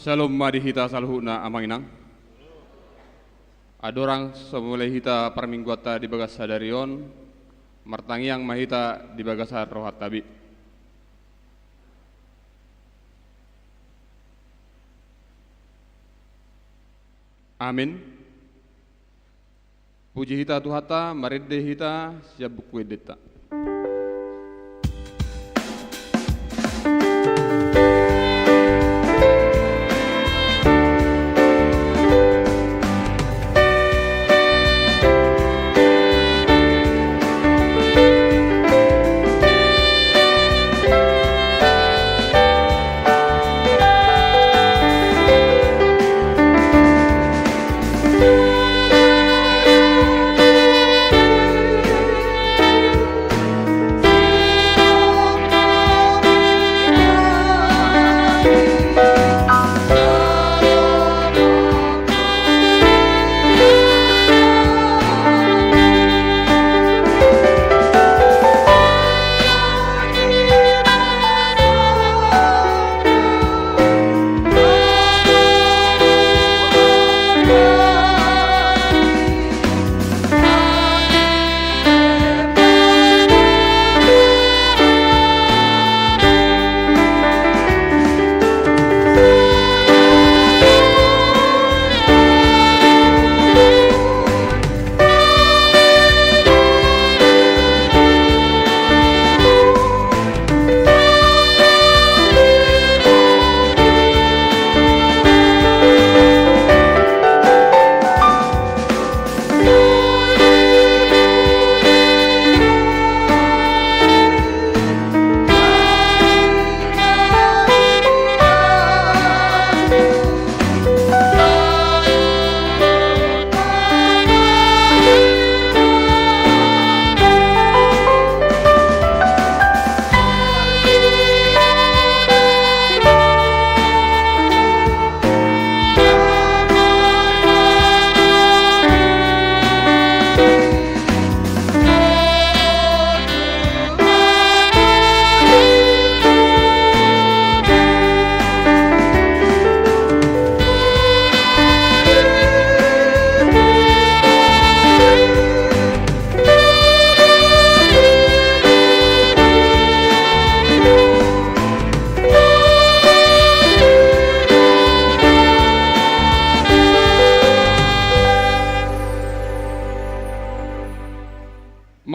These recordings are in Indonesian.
Shalom mari hita salhuna amanginang. Adorang semulai hita permingguata di bagas sadarion, martangiang mahita di bagasar rohat tabi. Amin. Puji hita tuhata, maridde hita, siap buku edeta.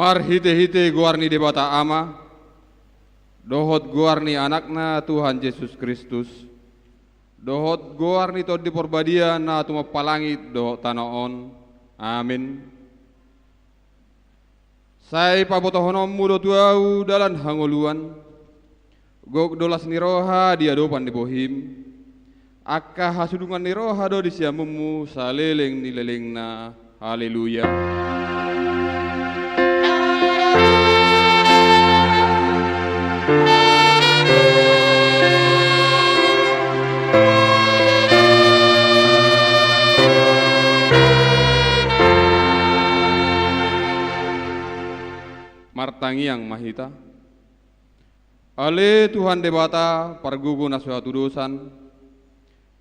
Mar hite-hite guarni debata ama, dohot guarni anakna Tuhan Yesus Kristus, dohot guarni tod di porbadia na tuma palangit dohot tanaon, amin. Sai pabotohonom mudo tuau dalan hangoluan, gok dolas ni roha dia dopan di bohim, akka hasudungan ni roha do di siamumu saleleng ni lelengna, haleluya. Martangiang mahita ale Tuhan debata pargugu na suatu dosan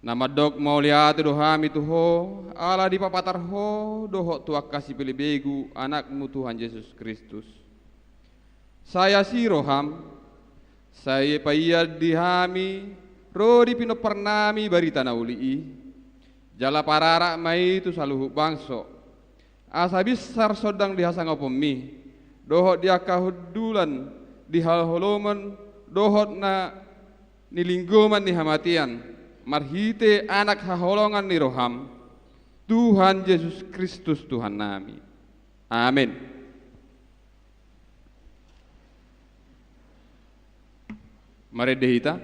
namadok mau lihat dohami tuho ala di papatar ho dohok tuak kasih pilih begu anakmu Tuhan Yesus Kristus. Saya si roham saya payah dihami rodi pino pernami barita naulii jala pararak mai tu saluhu bangso asa besar sodang dihasang opomi dohot dia kahudulan di hal holoman dohot na nilinggoman ni hamatian marhite anak haholongan ni roham Tuhan Yesus Kristus Tuhan nami. Amin. Mari dehita.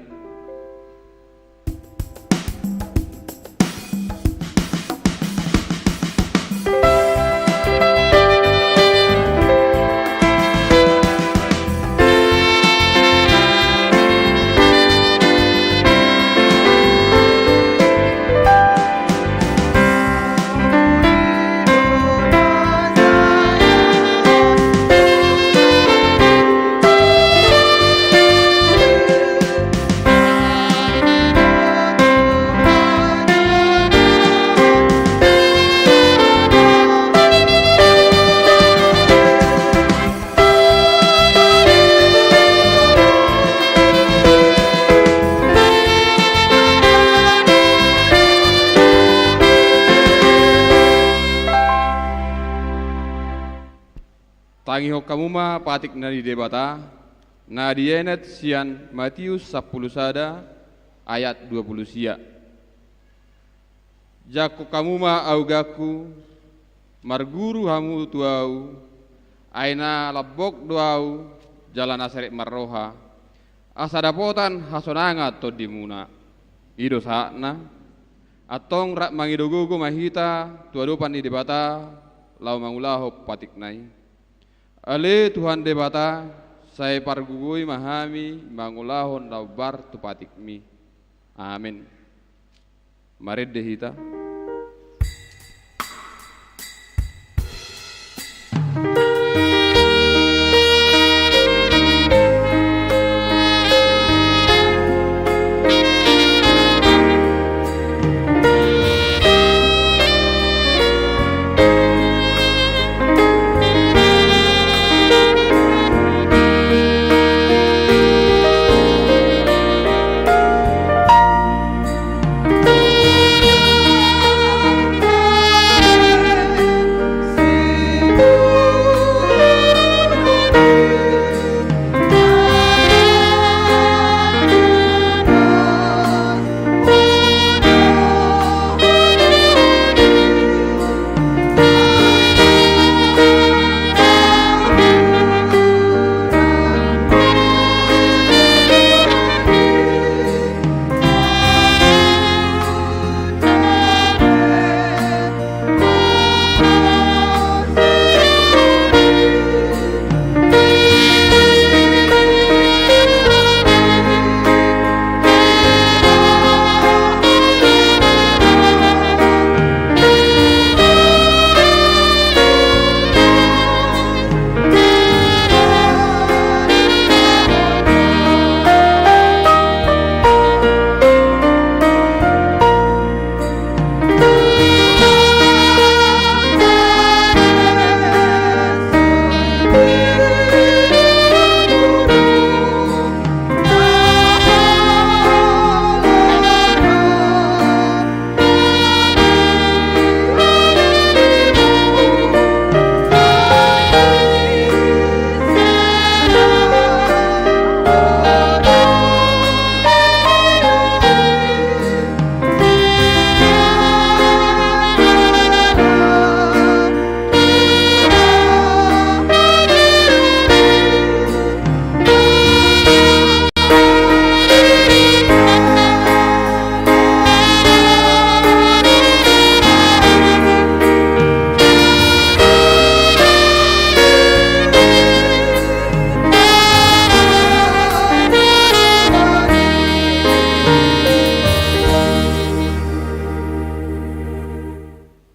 Tangi ho kamuma patik na di debata, na dienet sian Matius 10 sada ayat 20 sia. Jaku kamuma augaku, marguru hamu tuau, aina labok doau, jalan aseret marroha, asa dapotan hasonanga to dimuna. Ido saatna, atong rak mangidogugu mahita, tuadupan di debata, lau mangulaho patik nai. Ale Tuhan debata, saya pargugui mahami mangulahon laubar tu patikmi. Amin. Mari dehita.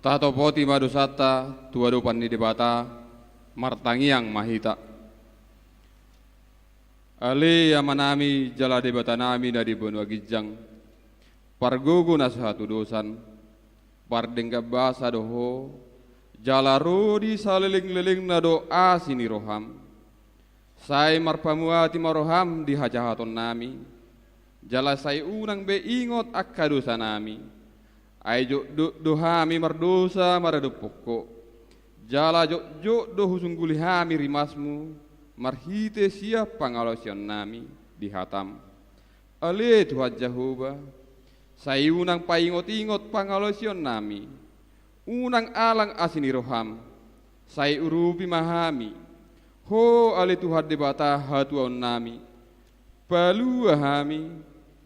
Tato poti madusata, tuadupan di debata, martangiang mahita. Ali yamanami jala debata nami dari benua gijang, pargugu nasihatu dosan, pardengga basa doho, jala rodi saliling-liling na doa sini roham. Sai marpamuati maroham di hajahaton nami, jala sai unang be ingot akka dosa nami. Ayo dohami mardosa marado pokok, jala jok do husungguli hami rimasmu, marhite siap pangalosian nami di hatam. Ale Tuhan Jehovah, saya unang paingot-ingot pangalosion nami, unang alang asini roham, saya urupi mahami, ho ale Tuhan debata hatuan nami, palua hami,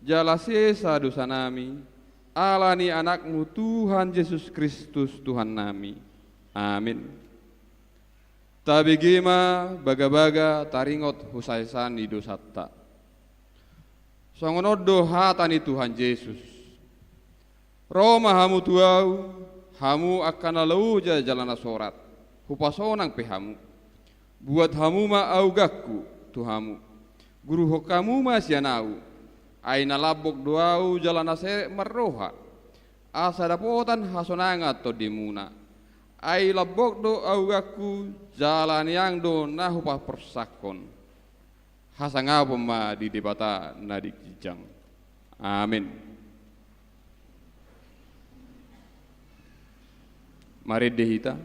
jala sesa dosa nami, alani anakmu Tuhan Yesus Kristus Tuhan nami. Amin. Tabigima baga-baga taringot husaisan di dosatta. Songonodo hatani Tuhan Yesus. Roma hamu tuau, hamu akan lauja jalana sorat. Hupasonang pehamu. Buat hamu ma augaku tuhamu. Guru hokamu ma sianau. Aina labok doau jalana sere marroha. Asa dapotan hasonanga to dimuna. Ai labok do augaku jalan yang do nahupa persakon. Hasangapa ma di debata nadik jijang. Amin. Mari dehita.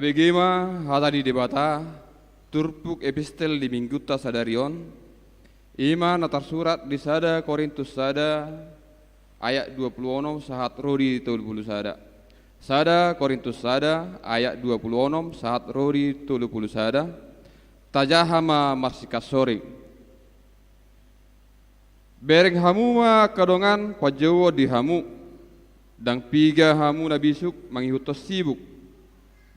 Belegema hata di debata turpuk epistel di mingguta sadarion ima natar surat di sada Korintus sada ayat 26 sahat rodi 30 sada. Sada Korintus sada ayat 26 sahat rodi 30 sada. Tajahama marsikasori. Bereng hamuma kadongan pajawo di hamu. Dang piga hamu nabisuk mangihutos sibuk.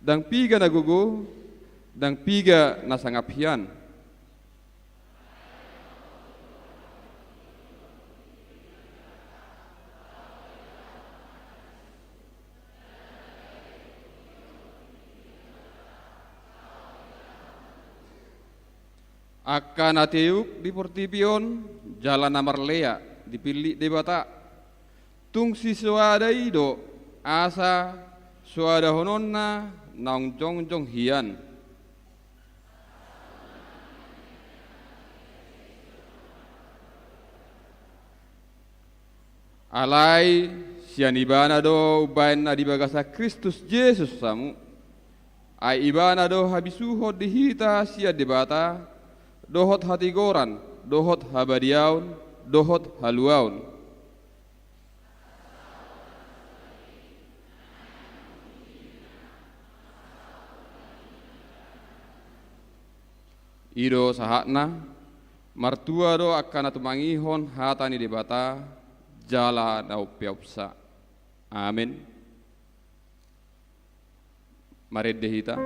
Dang piga nagugo, dang piga nasangapian. Akan ateuk di portipion jalan namar lea dipilih debata tungsi suada ido asa suada hononna naung jong hian alai sian ibana do ubain na dibagasa Kristus Yesus samu ai ibana do habisuho dihita sia debata dohot hati goran, dohot habadiaun, dohot haluaun. Ido sahakna, martua do akan atumangihon hatani debata, jala nau piapsa. Amin. Mari dehita.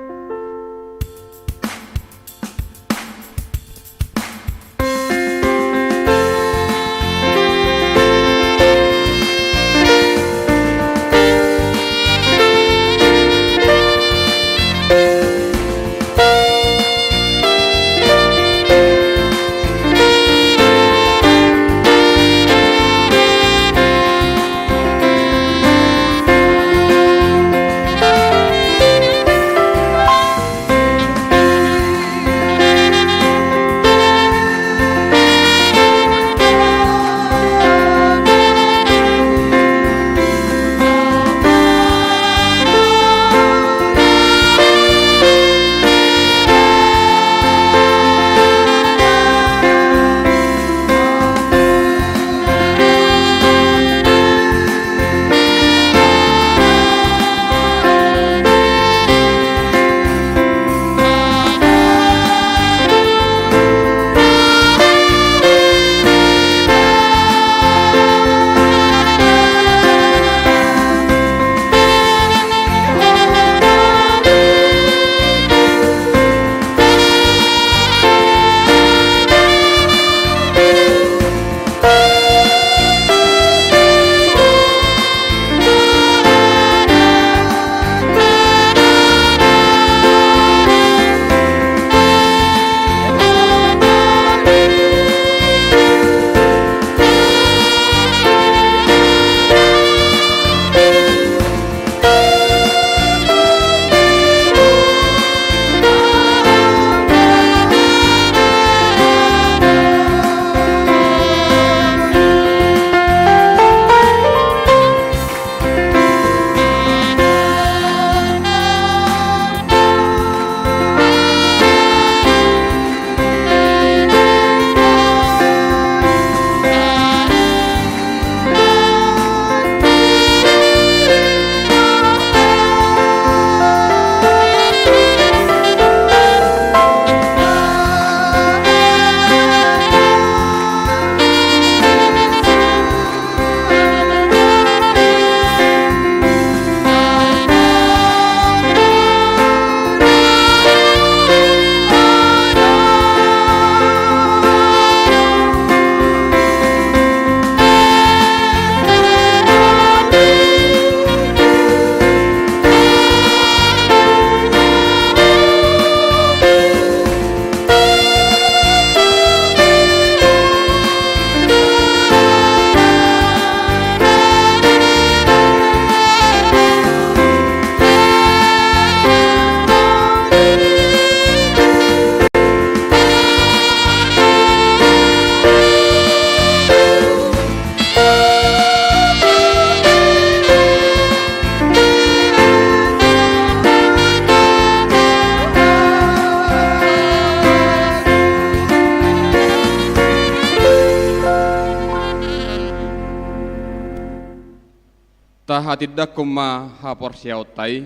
hatidakkom ma haporsiaut tai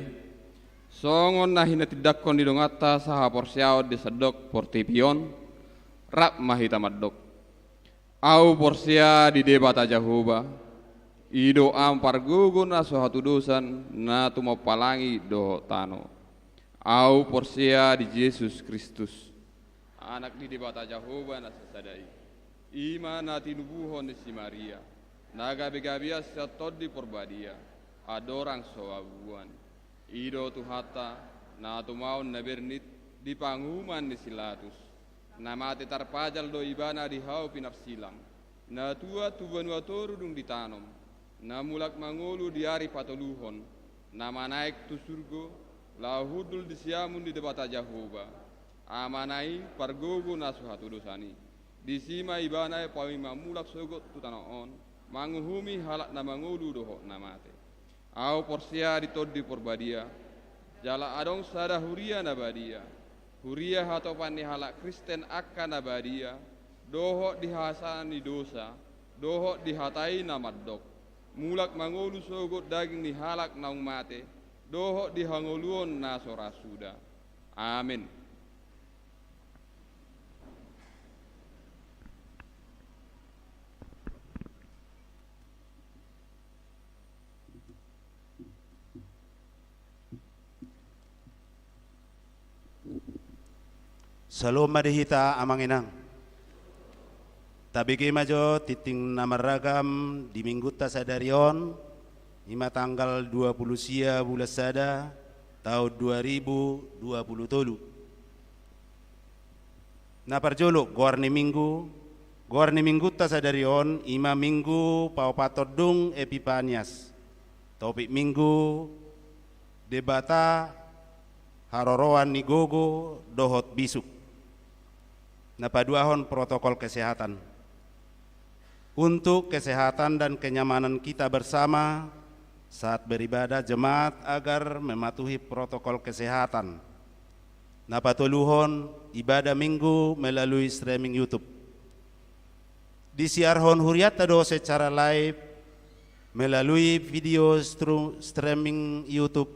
songon na hinatidakkon di dongata sa haporsiaut di sedok portipion rap mahita maddok au porsia di debata jahuba ido ampar gugun na suatu dosan na tumapalangi do tano au porsia di Yesus Kristus anak di debata jahuba na sasadai ima na tinubuhon di si Maria naga begabia satod di porbadia adorang soabuan ido tuhata na tumaun na bernit di panguman di silatus na mati tarpajal do ibana di hau pinapsilam na tua tuban watoru dung ditanom na mulak mangolu di hari patoluhon na manaik tu surgo lahudul di siamun di debata jahuba amanai pargogo na suhatu dosani di sima ibana pawima mulak sogot tu tanaon manguhumi halak na mangulu doho namate au porsia ditod di porbadia jala adong sada huria nabadia huria hatopan ni halak Kristen akan nabadia doho dihasani dosa doho dihatai namadok mulak mangulu sogot daging ni halak naung mate doho dihangoluon na sorasuda amin. Salom madihita amang inang. Tabigi majo titing namaragam di minggu tasadarion ima tanggal 20 sia bulan sada tahun 2020. Na parjolo gorni minggu tasadarion ima minggu pau patodung Epipanias. Topik minggu debata haroroan ni gogo dohot bisuk. Napaduahon protokol kesehatan untuk kesehatan dan kenyamanan kita bersama saat beribadah jemaat agar mematuhi protokol kesehatan. Napatuluhon ibadah minggu melalui streaming YouTube. Disiarhon huriat tado secara live melalui video streaming YouTube.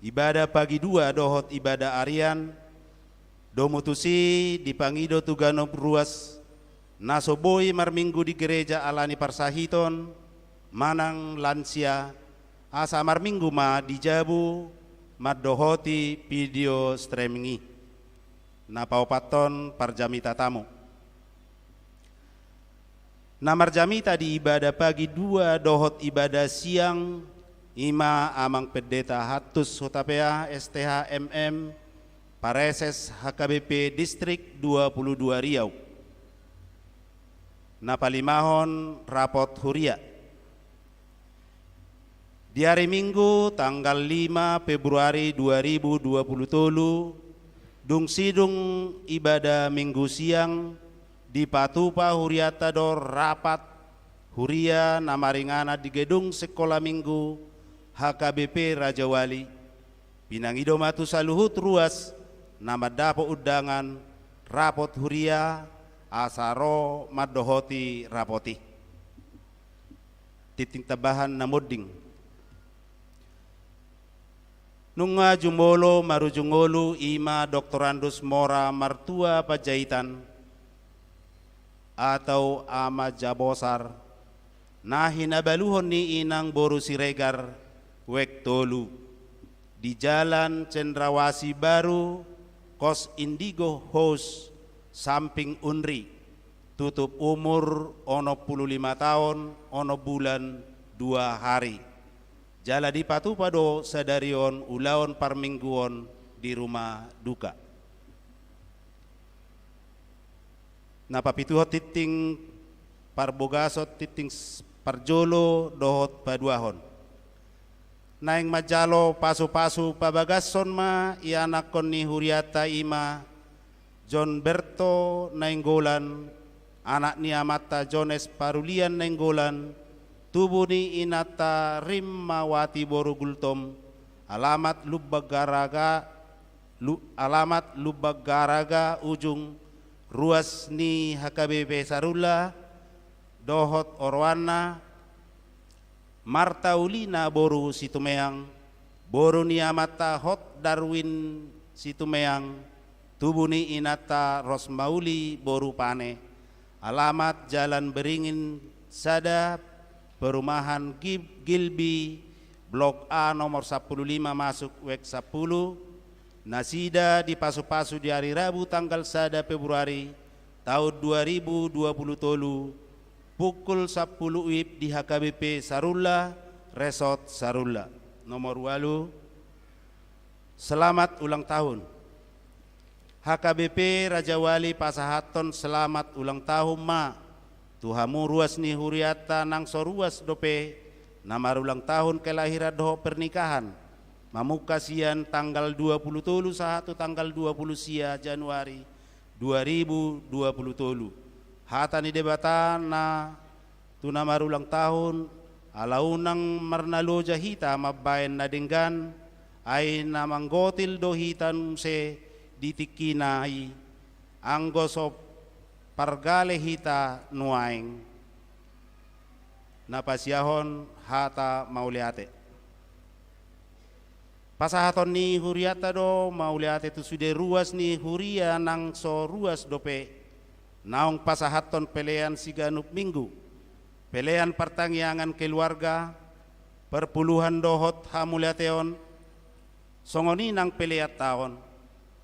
Ibadah pagi 2 dohot ibadah arian domutusi dipangido tugano ruas nasoboi marminggu di gereja alani parsahiton manang lansia asa marminggu ma dijabu maddohoti video streamingi napaupaton parjamita tamu namarjamita di ibadah pagi 2 dohot ibadah siang ima amang pendeta hatus hotapea STH MM Pareses HKBP Distrik 22 Riau. Napalimahon rapot huria. Di hari Minggu tanggal 5 Februari 2020 dung sidung ibadah minggu siang di Patupa Huriatador rapat huria namaringana di gedung sekolah minggu HKBP Raja Wali. Pinangido matu saluhut ruas nama dapo undangan rapot huria asaro maddohoti rapoti titing tabahan na mudding nunga jumolo marujungolu ima doktorandus mora martua pajaitan atau ama jabosar na hinabaluhon ni inang boru siregar wek tolu di jalan Cendrawasih Baru Kos Indigo House samping Unri tutup umur 55 tahun ono bulan 2 hari jala di Patupado sadarion ulaon parmingguon di rumah duka napapituhot titing parbogasot titing parjolo dohot paduahon naing majalo pasu-pasu pabagason ma ianakon ni huriata ima John Berto nainggolan anak ni amata Jones Parulian nainggolan tubuh ni inata Rimmawati Borugultom alamat Lubbagaraga ujung ruas ni HKBP Sarula dohot Orwana Martaulina boru situmeang, boru niamata hot Darwin situmeang, tubuni inata Rosmauli boru pane, alamat Jalan Beringin Sada, perumahan Gilbi, Blok A nomor 15 masuk WEK 10, nasida di Pasu-Pasu di hari Rabu tanggal 1 Februari tahun 2020 tolu, pukul 10 WIB di HKBP Sarulla, Resort Sarulla. Nomor 8, selamat ulang tahun. HKBP Raja Wali Pasahaton selamat ulang tahun ma. Tuhamu ruas ni huriata nang soruas dope. Nama ulang tahun kelahiran doho pernikahan. Mamukasian tanggal 20 tolu sahatu tanggal 20 sia Januari 2020 tolu. Hatani debatan na tunamar ulang tahun alaunang marnalo jahita mabayan na denggan ay namanggotil dohitan se ditikinay anggosop pargale hita nuaing napasyahon hata mauliate. Pasahaton ni huriata do mauliate tu sude ruas ni huria nang so ruas dope. Naong pasahaton pelean siganup minggu, pelean pertangyangan keluarga, perpuluhan dohot hamuliateon, songoni nang peleat tahun,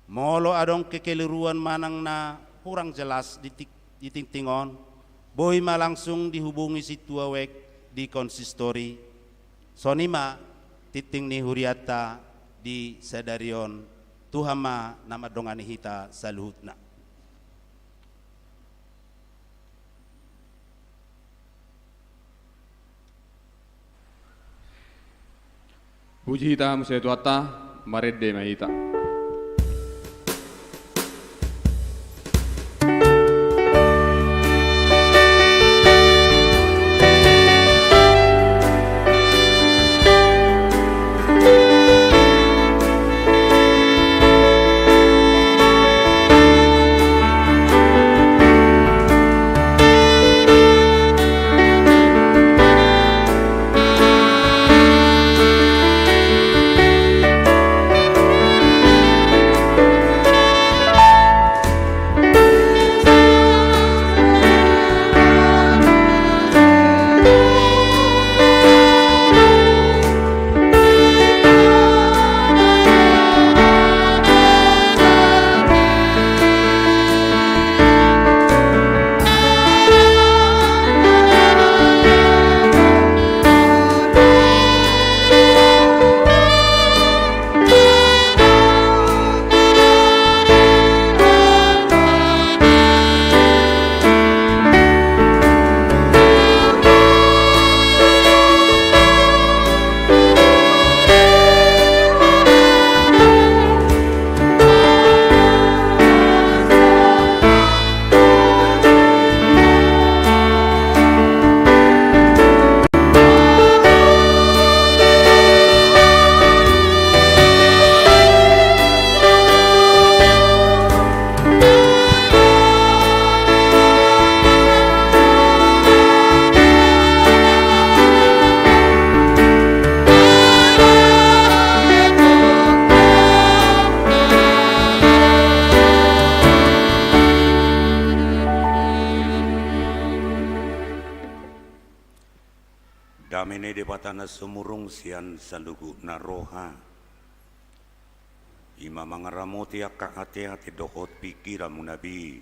molo adong kekeliruan manang na kurang jelas ditingtingon, boy malangsung dihubungi si tua wek di konsistori, sonima titing ni huriata di sadarion, tuhama nama dongani hita saluhutna. Puji hita musya tuata, maredde mahita. Damene debatana sumurung sian salugu naroha. Ima mangaramoti akka hati-hati dohot pikiramu nabi.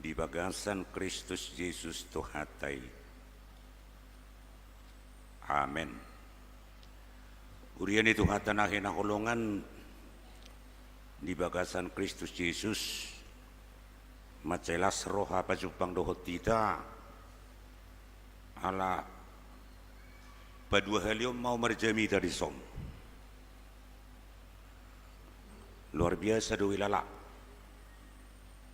Di bagasan Kristus Yesus Tuhatai. Amen. Urian itu hatanahin nakulungan di bagasan Kristus Yesus. Macelas roha pajupang dohot tita. Ala Padua halium mau merjami dari som. Luar biasa do ilala.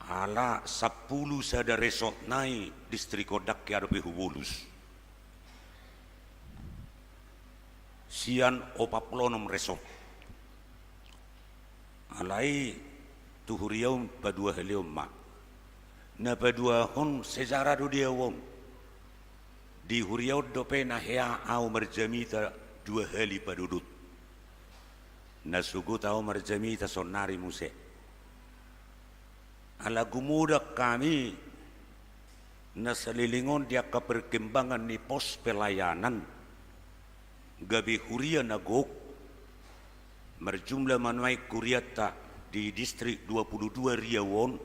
Ala 10 sada resort nai distrik Kodak ke adopi hubulus. Sian 46 resort. Alai tuhuriaum padua halium ma. Na padua hon sejarah do dia wong. di huriau dope na hea au merjamita 2 hali padudut na sugu tau merjamita sonari muse ala gumudak kami na salilingon dia ke perkembangan ni pos pelayanan gabi huria na gok merjumlah manuai kuriata di distrik 22 Riawon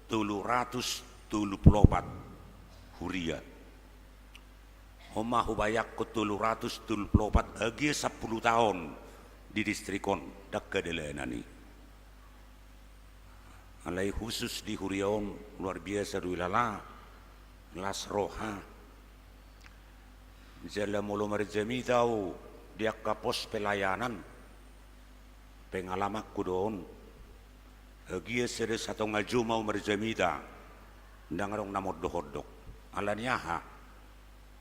334 huria Homa hubayak ko 334 agi 10 tahun di distrikon dakkadelenani alai khusus di huriaon luar biasa duilala las roha jala mulu merjami tahu dia kapos pelayanan pengalamak kudon agia sere satu ngaju mau merjamida ndangarong namod dohodok alaniaha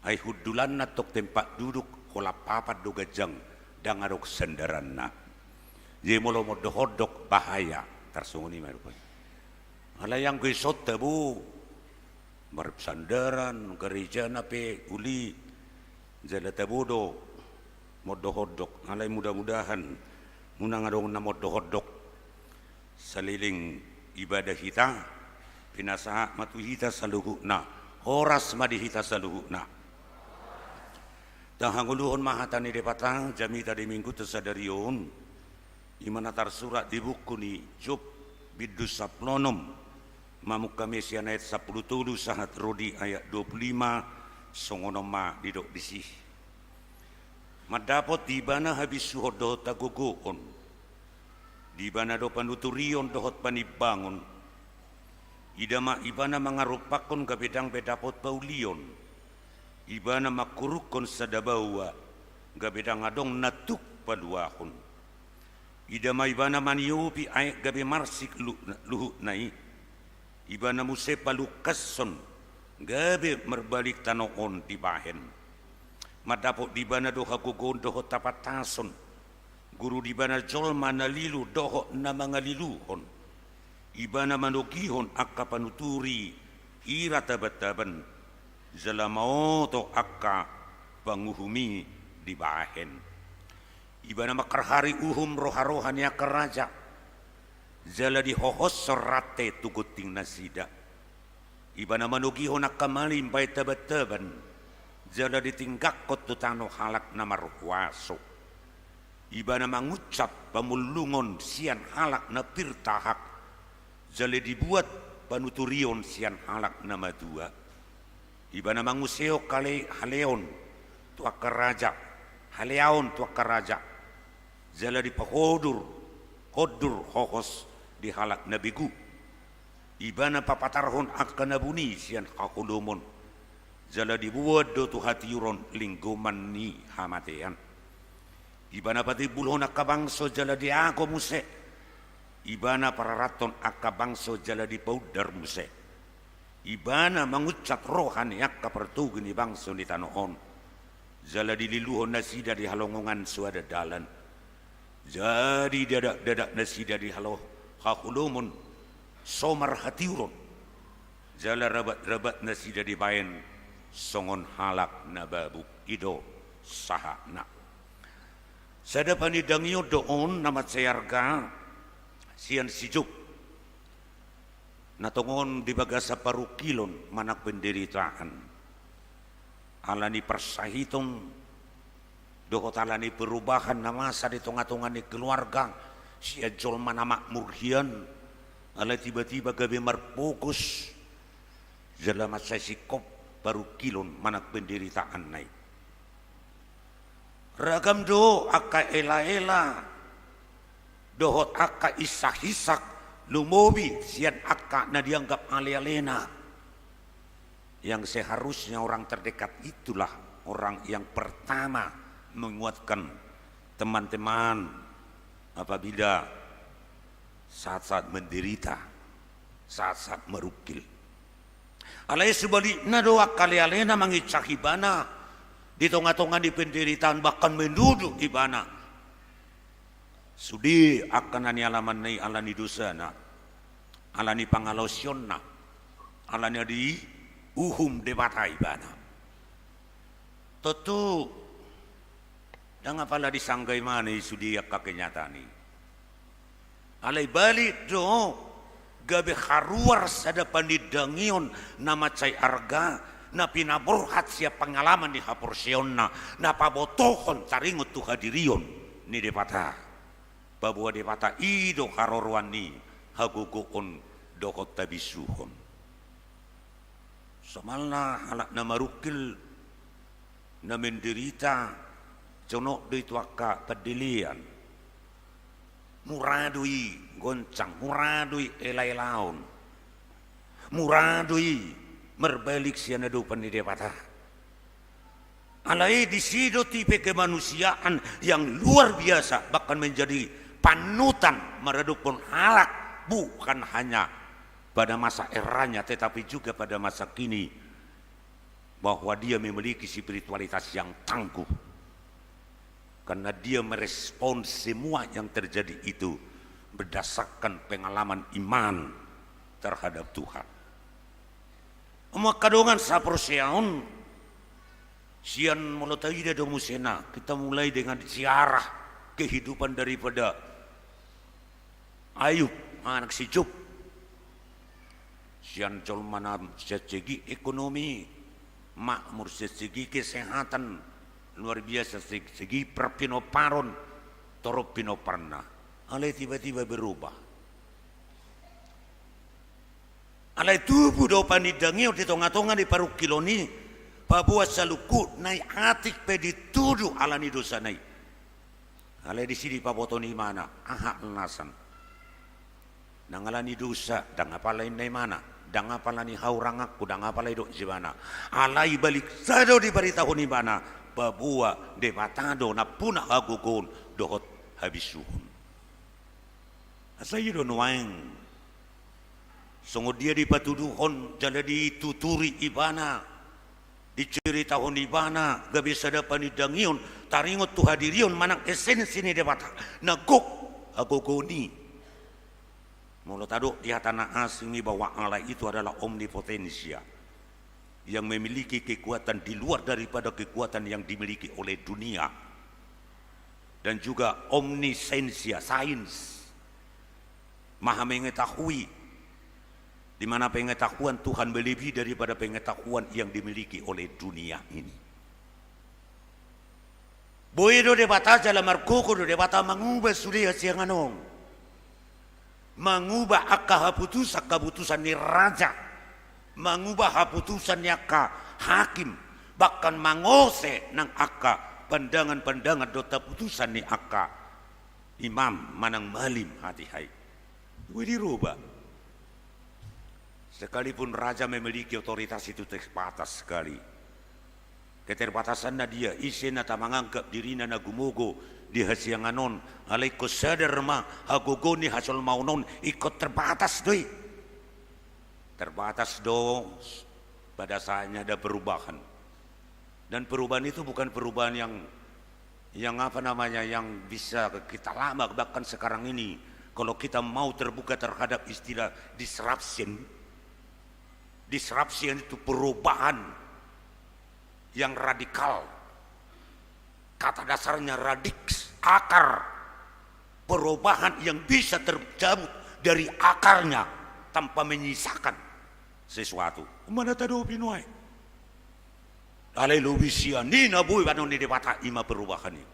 ai hudulan natok tempat duduk kola papat do gajang dangarok sendaran na je molo mod dohodok bahaya tarsunguni marupai ala yang kisot tabu bersandaran gereja nape uli jala tabudo mod dohodok alai mudah-mudahan munangarong namod dohodok saliling ibadah kita pinasaha matu hita saluhuna horas madi hita saluhuna tahanguluhun mahatani depatang jami tadi minggu tersadarion imana tar surat di buku ni Job bidus saplonom mamuk kami sian ayat 10 sahat rodi ayat 25 songonoma didok disih madapot dibana habis suhodo taguguon di bana do panuturion dohot panibangun idama ibana mangarupakon ka bedang bedapot paulion ibana makurukon sadabawa ga bedang adong natuk paduahon idama ibana maniupi ay gabe marsik luhut nai ibana muse palukasson gabe merbalik tanoon di bahen madapot di bana do hagugon dohot tapatason guru di bana jolma nalilu doho na mga liluhon ibana manugihon akka panuturi hira tabat-taban zalamaoto akka panguhumi di bahen ibana makarhari uhum roha-rohan ya keraja zala di hohos sorate tuguting nasida ibana manugihon akka malim bay tabat-taban zala ditinggak kot tutano halak na marhuaso ibana mangucap pamulungon sian halak na pirtahak jale dibuat panuturion sian halak na madua ibana manguseo kale haleon tua karaja haleaon tua karaja jale dipahodur hodur hohos di halak na bigu ibana papatarhon akana buni sian hakulumon jale dibuat do tu hatiuron linggoman ni hamatean ibana pati bulhon akka bangso jala di ako muse ibana pararaton akka bangso jala di paudar muse ibana mangucat rohani akka pertugi ni bangso ni tanoon jala di liluhon nasida di halongongan suada dalan jadi dadak nasida di halo hakulumon somar hatiuron jala rabat nasida di bayan songon halak nababu ido sahana sada panidangyo doon na matsayarga siyan si Job natungon di baga sa parukilon manak penderitaan alani persahiton dohot alani perubahan na masa di tunga-tunga ni keluarga siya jolma na makmurhian ala tiba-tiba gabi marfokus jala matsasikop parukilon manak penderitaan naik ragam do akka ela-ela dohot akka isak-isak lumobi sian akka na dianggap ale-alena yang seharusnya orang terdekat itulah orang yang pertama menguatkan teman-teman apabila saat-saat menderita saat-saat merukil alai sebaliknya doa kali-alena mangicakibana di tengah-tengah di penderitaan bahkan menduduk di bana sudi akan ani alaman nai alani dosana alani pangalosionna alani di uhum debatai bana Tentu dan apalah disanggai mana sudia kakenyatani. Alai balik do gabe haruar sada pandidangion nama cai arga na pinaborhat siap pengalaman di haporsionna na pabotohon taringut tu hadirion ni depata babua depata ido harorwani haguguon dokot tabisuhon samalna halak na marukil na menderita conok di tuaka pedilian muradui goncang muradui elai laun muradui merbalik sianadu pendidepata alai disido tipe kemanusiaan yang luar biasa bahkan menjadi panutan meredupun halak bukan hanya pada masa eranya tetapi juga pada masa kini bahwa dia memiliki spiritualitas yang tangguh karena dia merespon semua yang terjadi itu berdasarkan pengalaman iman terhadap Tuhan. Maka dengan saprosiaun sian molotaida do musena kita mulai dengan siarah kehidupan daripada Ayub anak si Job. Sian colmanam segi ekonomi makmur segi kesehatan luar biasa segi perpinoparon toropinoparna alai tiba-tiba berubah alai tubuh do panidangio di tonga-tonga di paruk kiloni Papua saluku naik atik peditudu alani dosa naik alai di sini papotoni mana ahak nasan nangalani dosa dan apa lain dari mana dan apa lani haurangak kudang apa lain dok jibana alai balik sado di beritahu ni mana babua debatado na punah agugun dohot habisuhun asayi do nuang sungguh dia dipatuduhon jala dituturi ibana diceritahon ibana gabi sada panidangion taringot tu hadirion manang esensi ni debata nagok agogoni mulut aduk di hatana asingi bahwa Allah itu adalah omnipotensia yang memiliki kekuatan di luar daripada kekuatan yang dimiliki oleh dunia dan juga omnisensia sains maha mengetahui di mana pengetahuan Tuhan melebihi daripada pengetahuan yang dimiliki oleh dunia ini. Boedo debata dalam markoko do debata mengubah sudah siang anong mengubah keputusan ni raja mengubah keputusannya ka hakim bahkan mangose nang aka pandangan-pandangan dota putusan ni aka imam manang malim hati hai dirubah sekalipun raja memiliki otoritas itu terbatas sekali keterbatasannya dia isena tak menganggap dirinya nagumogo di hasianganon alaiko sadar ma hagogoni hasol maunon ikut terbatas doi terbatas dong pada saatnya ada perubahan dan perubahan itu bukan perubahan yang apa namanya yang bisa kita lama bahkan sekarang ini kalau kita mau terbuka terhadap istilah disruption itu perubahan yang radikal kata dasarnya radix akar perubahan yang bisa tercabut dari akarnya tanpa menyisakan sesuatu. Mana tado pinuai? Alai lubisia ni nabui banon ni debata ima perubahan ni.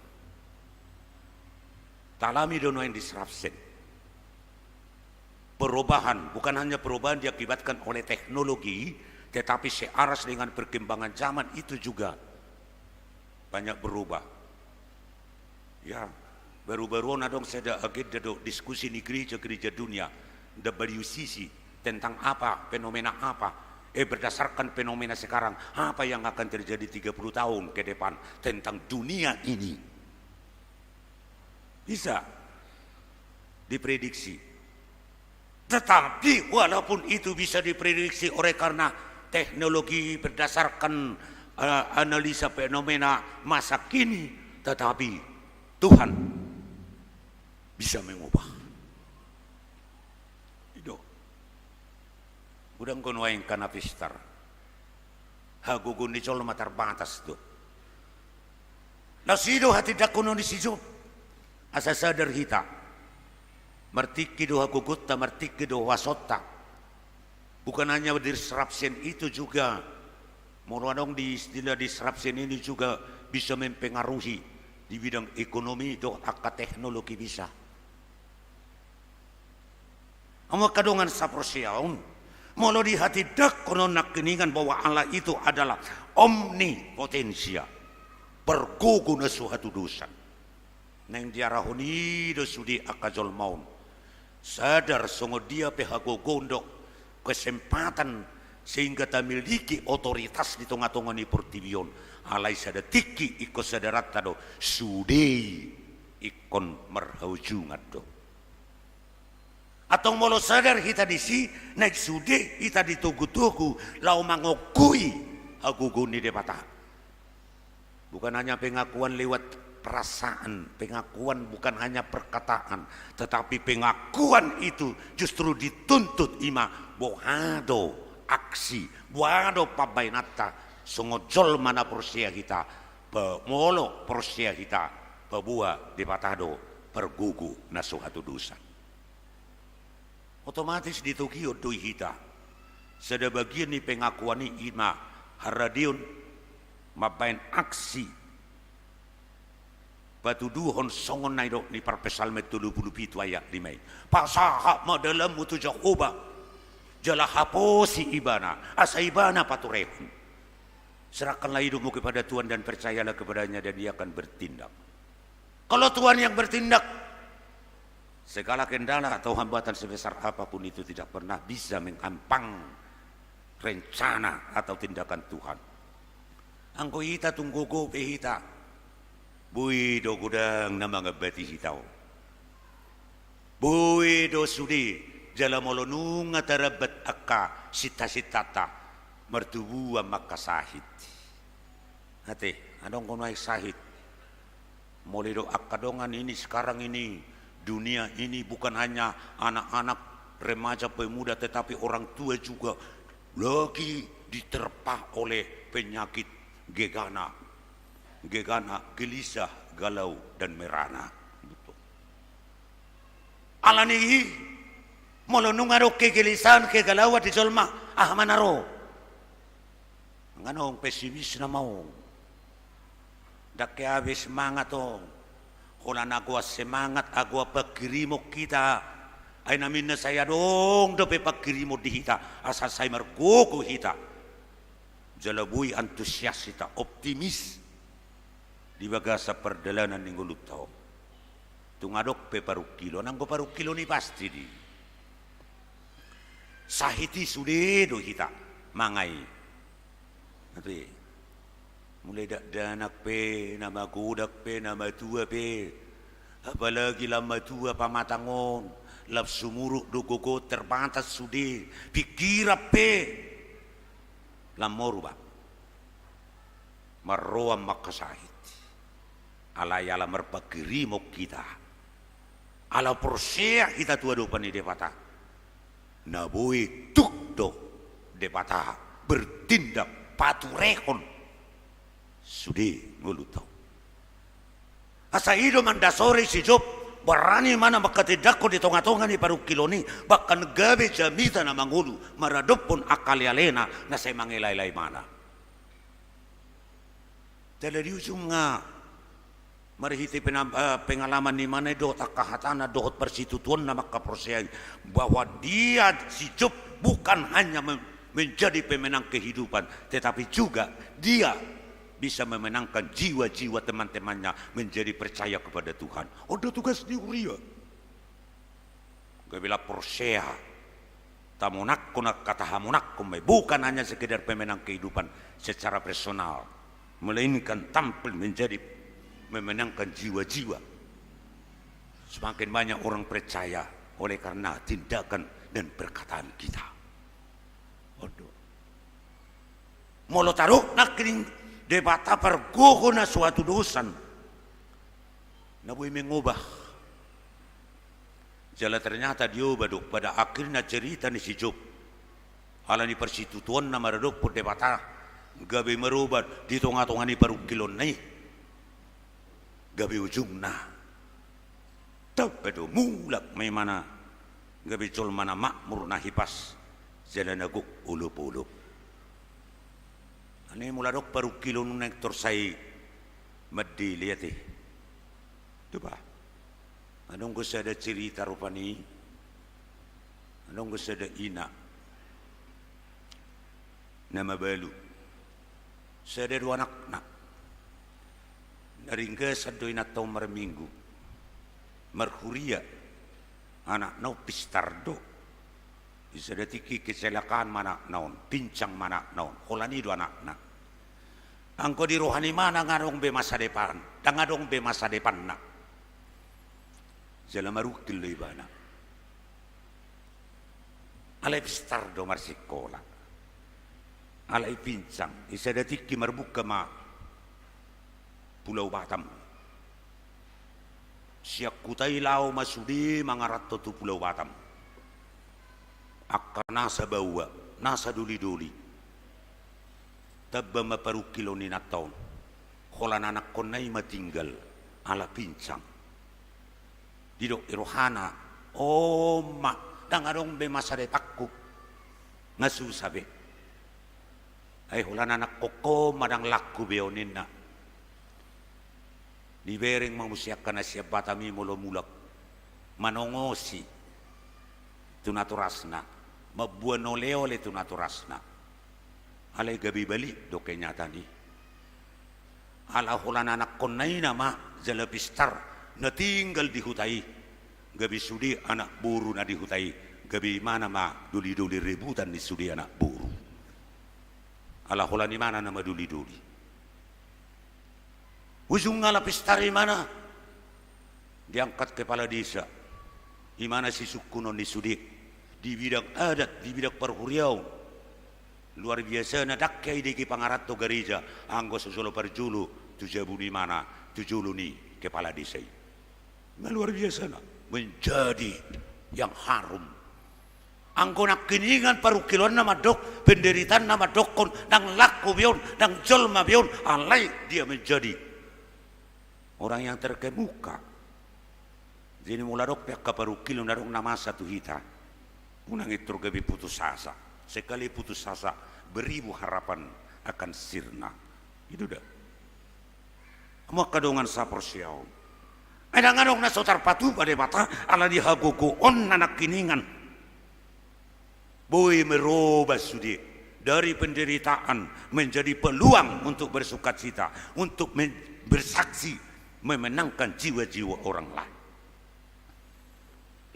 Talami dono yang disruption. Perubahan bukan hanya perubahan diakibatkan oleh teknologi, tetapi seiras dengan perkembangan zaman itu juga banyak berubah. Ya, baru-baru nadong saya agenda diskusi di gereja-gereja dunia WCC tentang apa, fenomena apa berdasarkan fenomena sekarang apa yang akan terjadi 30 tahun ke depan tentang dunia ini bisa diprediksi tetapi walaupun itu bisa diprediksi oleh karena teknologi berdasarkan analisa fenomena masa kini tetapi Tuhan bisa mengubah udang kono yang kana pistar hagugun di colo terbatas tuh Lasido hati dakono ni si Job. Asa sadar hita. Martiki doha gugutta, martiki doha wasota. Bukan hanya disruption itu juga. Moranong di istilah disruption ini juga bisa mempengaruhi di bidang ekonomi do akka teknologi bisa. Amo kadongan sa prosyaon. Molo di hati dakono nakeningan bahwa Allah itu adalah omnipotensia. Perguguna suatu dosa. Neng diarahuni do sudi akajol maun. Sadar songo dia pehago gondok kesempatan sehingga tak miliki otoritas di tengah-tengah ni pertibion. Alai sada tiki iko sadarat tado sudi ikon merhaujungat do. Atau molo sadar kita di si naik sudi kita ditugu-tugu lau mangokui aguguni de patah. Bukan hanya pengakuan lewat perasaan, pengakuan bukan hanya perkataan, tetapi pengakuan itu justru dituntut ima bohado aksi, bohado pabainata, songojol mana porsia kita, pemolo porsia kita, pebuah di patado pergugu nasuhatu dosa. Otomatis ditugio doi kita. Sada bagian ni pengakuan ni ima haradiun mabain aksi batu duhon songon naidok ni parpesal metulu bulu pitu ayat limai pasaha madalam mutu jahoba jala haposi ibana asa ibana paturehun serahkanlah hidupmu kepada Tuhan dan percayalah kepadanya dan dia akan bertindak. Kalau Tuhan yang bertindak, segala kendala atau hambatan sebesar apapun itu tidak pernah bisa menghampang rencana atau tindakan Tuhan. Angko hita tunggu go hita bui do gudang na mga bati hitaw bui do sudi jala molonung atarabat akka sita-sitata mertubuwa makasahit hati anong kunay sahit muli do akka dongan ini sekarang ini dunia ini bukan hanya anak-anak remaja pemuda tetapi orang tua juga lagi diterpa oleh penyakit gegana, gelisah, galau dan merana. Betul. Alani molonung aro kegelisahan, kegalauan di jolma manaro. Nganong pesimis na mau. Dake habis semangat o. Kula na agwa semangat, agwa pagkirimo kita. Ay namin na saya dong dapat pagkirimo di hita. Asa say margugo hita. Jalabui antusias kita optimis di bagasa perjalanan ning uluk tao. Tungadok pe paru kilo nanggo paru kilo ni pasti di. Sahiti sudedo kita mangai. Nanti mulai dak danak pe nama gudak pe nama tua pe apalagi lama tua pamatangon lap sumuruk dogogo terbatas sude pikirap pe lamor ba marroa makasahit alayala merpagirimo kita ala persea kita tua do pani depata nabui tukdo depata bertindak paturehon sudi ngulutau asa ido mandasori si Job berani mana makatidako di tonga-tonga ni paru kiloni bahkan gabe jamita na mangulu maradop pun akal yalena na say mangilay-lay mana dari ujung nga marihiti pengalaman ni mana do takahatana dohot persitutuan na makaprosesai bahwa dia si Job bukan hanya menjadi pemenang kehidupan tetapi juga dia bisa memenangkan jiwa-jiwa teman-temannya menjadi percaya kepada Tuhan. Ada tugas di Uria. Gabila persea tamunak kunak kata hamunak kumai bukan hanya sekedar pemenang kehidupan secara personal, melainkan tampil menjadi memenangkan jiwa-jiwa. Semakin banyak orang percaya oleh karena tindakan dan perkataan kita. Waduh. Molo taruh nak kering debata pergugo na suatu dosan nabuy mengubah jala ternyata diubah dok pada akhirnya cerita ni si Job ala ni persitutuan na maradok po debata gabi merubah di tonga-tonga ni parukilon na gabi ujungna tapedo mulak may mana gabi col mana makmur na hipas jalan aguk ulup-ulup ani mula dok paru kilo nung nektor say maddi lihat itu ba anong gusto ada cerita rupani anong gusto ada ina na mabalu sa ada dua anak na naringga sa doy na taong marminggu marhuria anak nau pistardo isa datiki kecelakaan mana naon pincang mana naon holani dua anak na angko di rohani mana ngadong be masa depan dan ngadong be masa depan na jala marukil lo ibana alay pistardo marsikola alay pincang isa datiki marbuka ma Pulau Batam. Siak kutai lau masudi mangarat tu Pulau Batam. Akka nasa bawa, nasa duli-duli. Tabba maparu kilo ni nataon. Kolan anak konay matinggal ala pincang. Didok irohana, oh mak, dangarong be masa detakku. Ngasusabe. Ay holan anak koko madang laku beonin na. Di bereng mamusiakan na siya batami mula mulak manongosi tunaturasna mabuan ole tunaturasna alay gabi bali do kay nyata ni ala hulan anak konay na ma jalapistar na tinggal di hutai gabi sudi anak buru na di hutai gabi mana ma duli-duli rebutan di sudi anak buru ala hulan di mana nama duli-duli ujung ngalapis tari mana diangkat kepala desa di mana si suku non disudik di bidang adat di bidang perhuriau luar biasa na dakkai di pangarat to gereja anggo sosolo perjulu tujabu di mana tujulu ni kepala desa luar biasa na menjadi yang harum anggo nak kiningan parukilon nama dok penderitaan nama dokon nang laku bion nang jolma bion alai dia menjadi orang yang terkemuka jadi mula dok pihak kaparukil narong nama satu hita unang itu gabi putus asa sekali putus asa beribu harapan akan sirna itu dah mau kadongan sapor siau ada ngadong na sotar patu pada mata ala dihagogo on anak kiningan boy merubah sudi dari penderitaan menjadi peluang untuk bersukacita untuk bersaksi memenangkan jiwa-jiwa orang lain.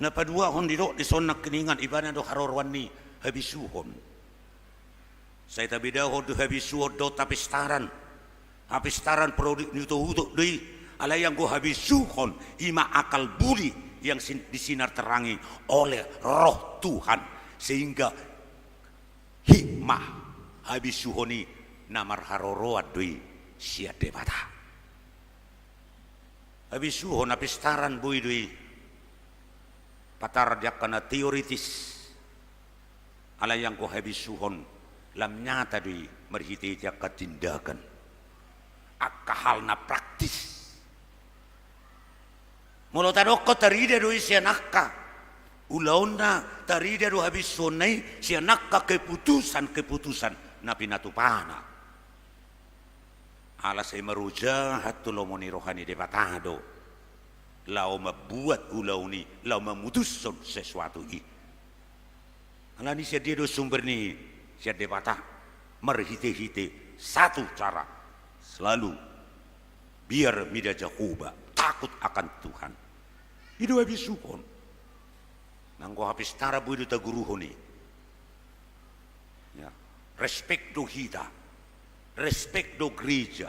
Na padua hon didok di sonak keningan ibana do harorwan ni habisuhon. Saya tabi dahon do habisuhon do tapistaran. Tapistaran produk nyuto hutuk doi ala yang go habisuhon ima akal budi yang disinar terangi oleh roh Tuhan sehingga hikmah habisuhoni namar haroroat doi sia debata. Habis suhon apistaran bui dui patar dia kena teoritis ala yang ko habis suhon lam nyata dui merhiti dia ketindakan akka halna praktis mulo tadoko tarida dui sia nakka ulauna tarida do habis sonai sia nakka keputusan na pinatupana ala saya meruja hatul lomoni rohani debatado lau membuat ulau ni lau memutuskan sesuatu i ala ni saya dia sumber ni saya debata merhite-hite satu cara selalu biar mida jahuba takut akan Tuhan itu habis supon nangko habis tara bu itu taguruhoni ya respect do hita respect do gereja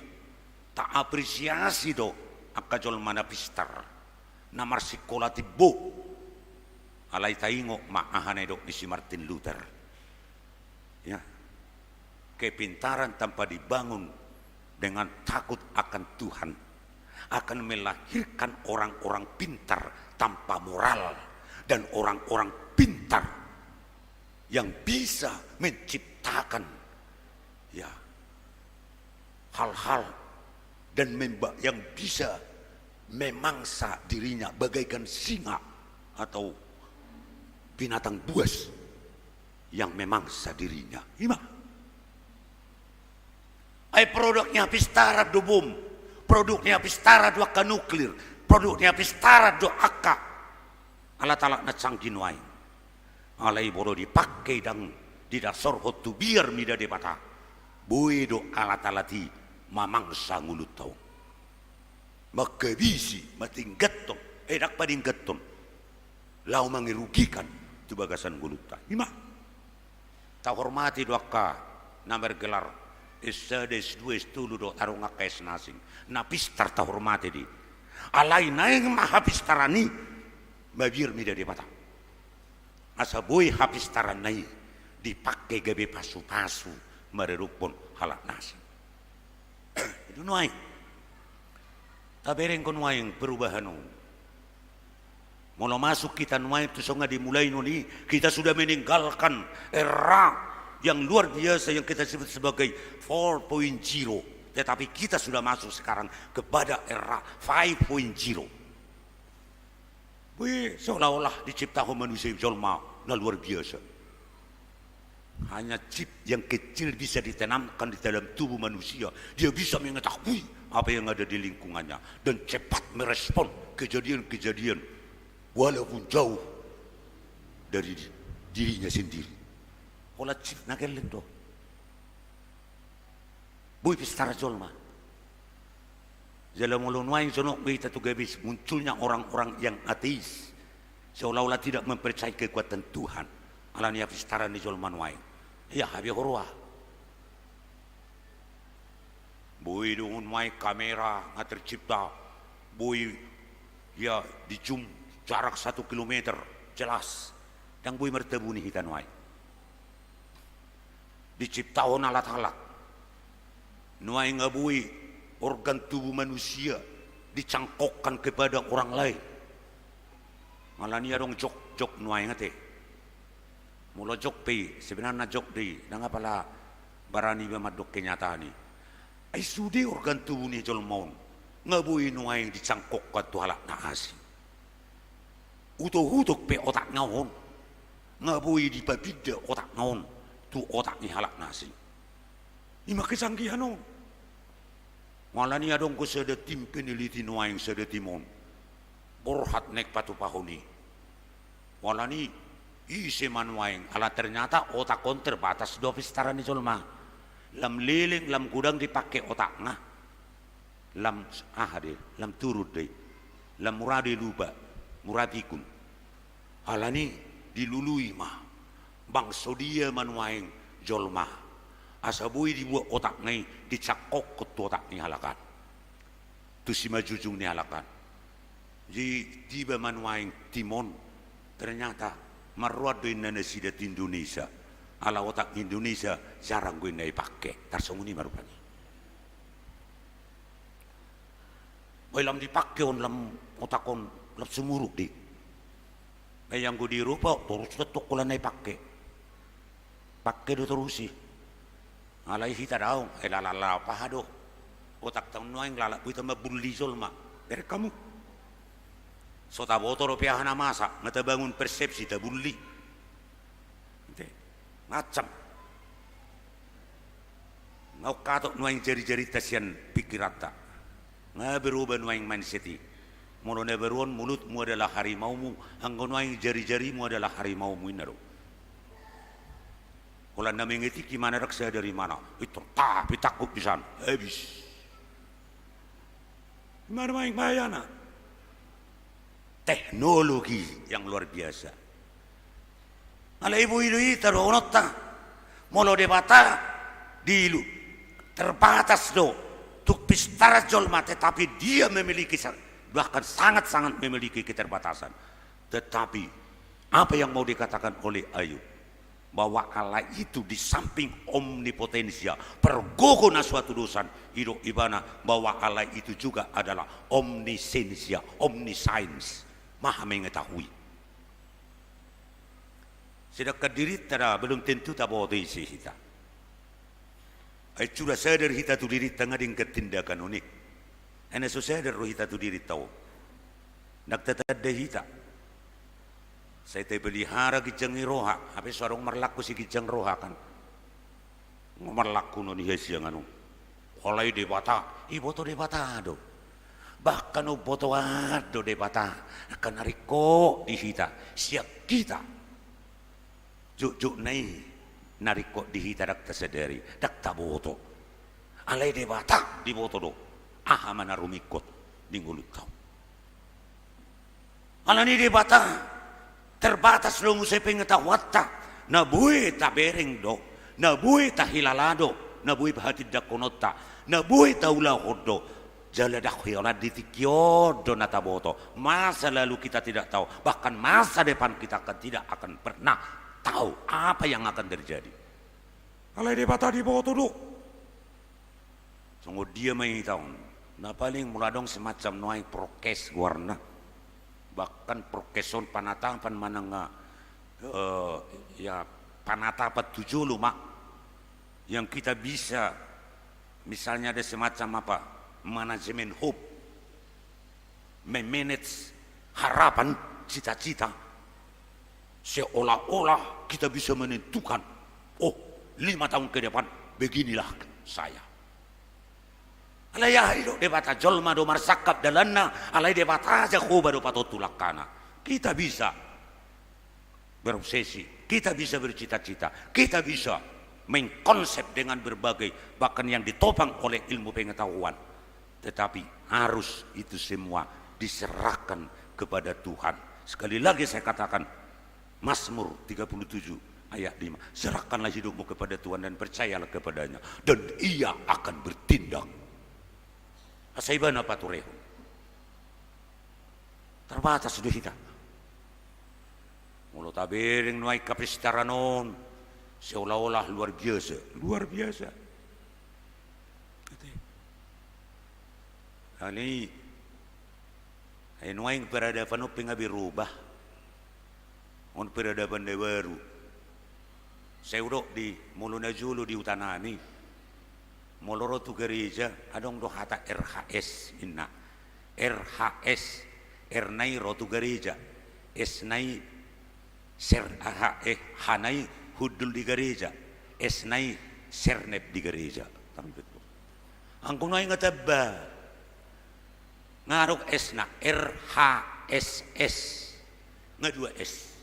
tak apresiasi do akajol mana pistar namar sekolah tibo alai taingo maahane do di si Martin Luther ya kepintaran tanpa dibangun dengan takut akan Tuhan akan melahirkan orang-orang pintar tanpa moral dan orang-orang pintar yang bisa menciptakan ya hal-hal dan yang bisa memangsa dirinya bagaikan singa atau binatang buas yang memangsa dirinya. Ima. Ay produknya pistara do bom, produknya pistara do aka nuklir, produknya pistara do aka alat-alat na cangginway. Alay boro dipakai dan didasar hotu biar mida debata. Boy do alat-alati mamangsa ngulut tau. Makabisi matinggaton, edak padinggaton. Lau mengerugikan tu bagasan ngulut ta. Ima. Ta hormati do aka namer gelar S1, S2, S3 do tarung aka nasing. Na pistar ta hormati di. Alay naing maha pistarani mabir mida debata. Asa boy habis taranai dipakai gabe pasu-pasu mererupon halak nasi. Itu nuai. Tabereng kon nuai perubahan. Mau masuk kita nuai itu songa dimulai nuni kita sudah meninggalkan era yang luar biasa yang kita sebut sebagai 4.0, tetapi kita sudah masuk sekarang kepada era 5.0. Wih, seolah-olah diciptakan manusia jolma nah luar biasa. Hanya chip yang kecil bisa ditanamkan di dalam tubuh manusia. Dia bisa mengetahui apa yang ada di lingkungannya dan cepat merespon kejadian-kejadian walaupun jauh dari dirinya sendiri. Pola chip nagelin do. Boy pistara jolma. Dalam ulunwai sonok kita tu gabis munculnya orang-orang yang ateis seolah-olah tidak mempercayai kekuatan Tuhan. Alania pistara ni jolmanwai. Ya habis horwa. Boy dungun mai kamera nga tercipta. Boy ya di zoom jarak 1 kilometer jelas. Dan boy mertebu ni hitanwai. Diciptakan alat-alat. Nuai ngabui organ tubuh manusia dicangkokkan kepada orang lain. Malah ni adong jok nuai ngate. Mula jok pe sebenarnya jok di nang apala barani mamadok kenyataan ni. Ai sudi organ tubuh ni jolmaun ngabui nuai dicangkokkan tu halak naasi. Utuh-utuh pe otak ngawon ngabui di babida otak ngawon tu otak ni halak nasi. Ima kesanggihan on. Malah ni adong ko sada tim peneliti nuaing sada timon. Borhat nek patu pahuni. Malah ni isi manuaing ala ternyata otak kon terbatas do pistara ni jolma. Lam liling lam gudang dipakai otak ngah. Lam ahade, lam turut deh. Lam muradi luba, muradikun. Ala ni dilului mah. Bang sodia manuaing jolma. Asabui dibuat otak ngai dicakok ke otak ni halakan. Tu si majujung ni halakan. Jadi tiba manuaing timon ternyata maruat do Indonesia di Indonesia. Ala otak Indonesia jarang gue nai pakai. Tarsonguni marupani. Lam dipakai on lam otak on lam sumuruk di. Yang gue dirupa terus tetok kula nai pakai. Pakai do terusi. Alai hita daung, lala pahado, otak tahu nuaing lala, kita mabuli jolma, dari kamu. So taboto rupiah na masa, ngata bangun persepsi tabuli, macam. Ngau katok nuaing jari-jari tasian pikirata, ngaberubah nuaing manseti. Mulu neberuan mulutmu adalah harimaumu, anggo nuaing jari-jarimu adalah harimaumu inaru. Kalau anda mengerti gimana raksa dari mana, itu tapi takut di sana, habis. Gimana main bayana? Teknologi yang luar biasa. Ala ibu itu teronota, molo debata dilu terbatas do, tuk pistara jolma, tetapi dia memiliki bahkan sangat-sangat memiliki keterbatasan. Tetapi apa yang mau dikatakan oleh Ayub? Bahwa Allah itu di samping omnipotensia pergogona suatu dosan hidup ibana bahwa Allah itu juga adalah omnisensia, omniscience, maha mengetahui. Sedangkan diri tada belum tentu tak bawa desi kita. Sudah sadar kita tu diri tengah dengan tindakan unik. Ene suseder ro hita tu diri tau. Nagtatadda hita. Saya te pelihara kijang roha, habis sarong marlaku si kijang roha kan. Marlaku no ni hesiang anu. Olai debata, iboto debata do. Bahkan uboto ado debata akan nariko di hita, siap kita. Juk nai nariko di hita dak tersedari, dak taboto. Alai debata di boto do. Aha mana rumikot dinggulut kau. Alani debata terbatas lo musai pengetahuata. Nabui ta bereng do, nabui ta hilalado, nabui bahati dakonota, nabui ta ulah hodo. Jaladak khiolat ditikio donata boto. Masa lalu kita tidak tahu, bahkan masa depan kita tidak akan pernah tahu apa yang akan terjadi. Alai debata di boto do. Sungguh dia main tahu. Nah paling muladong semacam nuai prokes warna. Bahkan prokeson panatapan mananga ya panatapan 7 mak yang kita bisa misalnya ada semacam apa manajemen hope, memanage harapan, cita-cita, seolah-olah kita bisa menentukan, oh 5 tahun ke depan beginilah saya. Alai hidup debata jolma do marsakap dalanna, alai debata aja kuba do patotulakana. Kita bisa berobsesi, kita bisa bercita-cita, kita bisa mengkonsep dengan berbagai bahkan yang ditopang oleh ilmu pengetahuan. Tetapi harus itu semua diserahkan kepada Tuhan. Sekali lagi saya katakan, Mazmur 37 ayat 5, serahkanlah hidupmu kepada Tuhan dan percayalah kepadanya, dan Ia akan bertindak. Asaiban apa tuh rehu? Terbatas sudah kita. Mulut tabering nuai kapistaranon, seolah-olah luar biasa, luar biasa. Ini nuai peradaban uping abi rubah, on peradaban de baru. Saya urok di Mulunajulu di Utanami. Moloro tu gereja adong do hata RHS inna RHS ernai rotu gereja esnai ser hanai hudul di gereja esnai sernep di gereja angkung nai ngatabba ngaruk esna RHSS ngadua S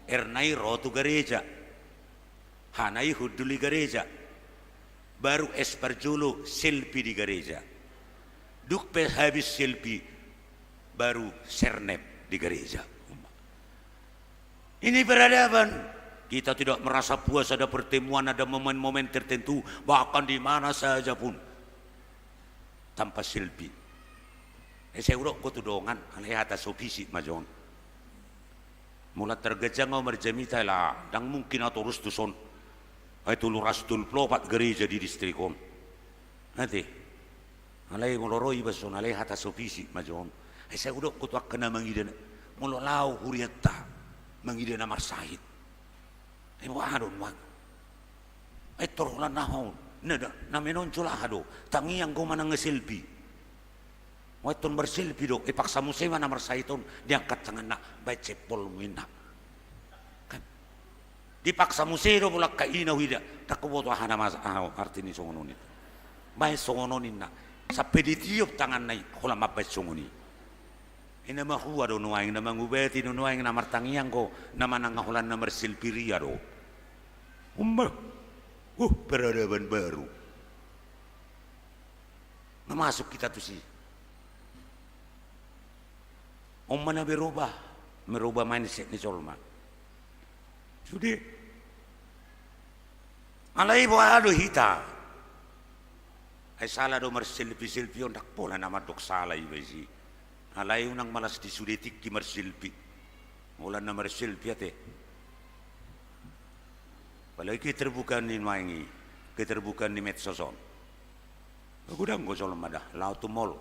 ernai rotu gereja hanai hudul di gereja baru es perjulu selfie di gereja duk habis selfie baru sernep di gereja. Ini peradaban. Kita tidak merasa puas ada pertemuan, ada momen-momen tertentu, bahkan di mana saja pun tanpa selfie. Saya urok ko tudongan alai atas ofisi majon mulat tergejang ngomar jamita lah dan mungkin atau urus tuson itu luras tulplopat gereja di distrikon nanti alai moloroi bason alai atas ofisi majon saya urok ko tuak kena mangiden mololau huriata mangiden amar sahid wadon wag torolan nahon nada namenon culahado tangi yang go manang selfie waton berselfie do ipaksa musema namar sahidon diangkat tangan nak baik cepol minna dipaksa musero mulak kaina wida takuboto hana mas artini songonon itu bae songononin na sampai ditiup tangan nai hola mabay songoni ina mahuwa do nuaing na mangubeti do nuaing na martangiang ko nama nangahulan na marsilpiria do peradaban baru na masuk kita tuh sih mana merubah mindset ni solma sudah alai bo ado hita ay sala do mar silpi on dak pola nama dok sala ibesi alai unang malas di sudetik ki mar silpi mula na mar silpi ate palagi terbuka ni maingi keterbukaan di medsoson gudang gosol madah lautu mall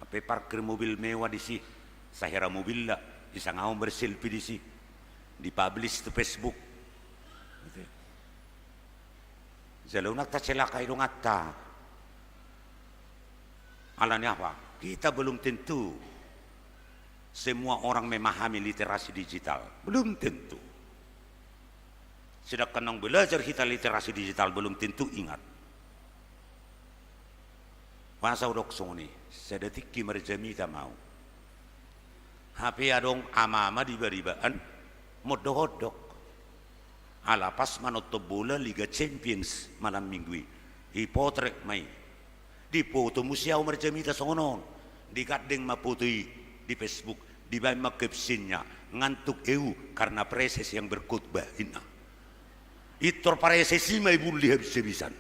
apa parkir mobil mewah di si sahera mobil lah bisa ngau berselfie di si dipublish di Facebook Jalo nak tacelaka idong atta. Alanya apa? Kita belum tentu semua orang memahami literasi digital. Belum tentu. Sedangkan yang belajar kita literasi digital belum tentu ingat. Masa udok soni, sedetik kimerjami tak mau. HP adong ama-ama diba-dibaan, modohodok. Ala pas manoto bola Liga Champions malam minggu. Hipotrek mai. Di foto musiau merjamita songonon. Di kadeng maputui di Facebook. Di bay makepsinnya. Ngantuk eu karena preses yang berkhutbah ina. Itor preses may bulli habis-habisan.